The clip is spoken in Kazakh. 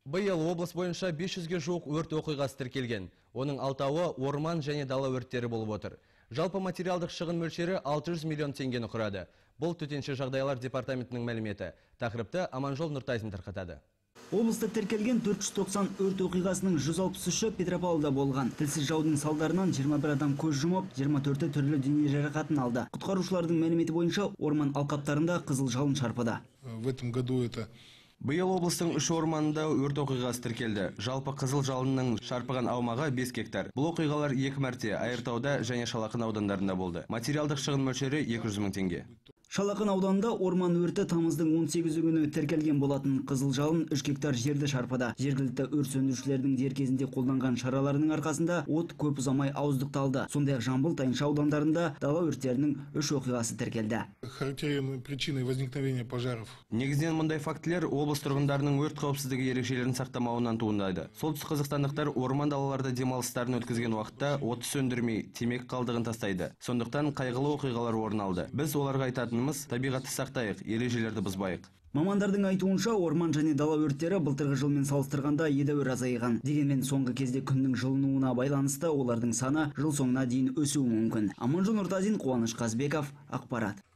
Биыл облыс бойынша 500-ге жуық өрт оқиғасы тіркелген. Оның 6-ы орман және дала өрттері болып отыр. Жалпы материалдық шығын мөлшері 600 миллион теңгені құрады. Бұл төтенше жағдайлар департаментінің мәліметі. Тақырыпты Аманжол Нұртайсын тарқатады. Облыста тіркелген 490 өрт оқиғасының 163-і Петропавлда болған. Тілсіз жаудың салдарынан 21 адам көз жұмып, 24-і түрлі дене жарақатын алды. Құтқарушылардың мәліметі бойынша орман алқаптарында қызыл жалын шарпыды. В этом году это Биыл облыстың 3 орманында өрт оқиғасы тіркелді. Жалпы қызыл жалынның шарпыған аумағы 5 гектар. Бұл оқиғалар 2 мәрте Айыртауда және Шалақын аудандарында болды. Материалдық шығын мөлшері 200 мың теңге. Шалақын ауданында орман өрті тамыздың 18 күні тіркелген болатын. Қызыл жалын 3 гектар жерді шарпыды. Жергілікті өрт сөндірушілердің дер кезінде қолданған шараларының арқасында от көп ұзамай ауыздықталды. Сондай-ақ Жамбыл, Тайынша аудандарында дала өрттерінің 3 оқиғасы тіркелді. Характерной причиной возникновения пожаров. Негізінен мұндай фактілер облыс тұрғындарының өрт қауіпсіздігі ерекшелерін сақтамауынан туындайды. Солтүстік қазақстандықтар орман далаларда демалыстарын өткізген уақытта от сөндірмей, темекі қалдығын тастайды. Сондықтан қайғылы оқиғалар орын алды. Біз оларға айтатынымыз, табиғатты сақтайық, ережелерді бұзбайық. Мамандардың айтуынша орман және дала өрттері былтырғы жылмен салыстырғанда едәуір азайған. Дегенмен соңғы кезде күннің жылынуына байланысты олардың саны жыл соңына дейін өсуі мүмкін. Аманжол Нұртайсын, Қуаныш Қазбеков, ақпарат.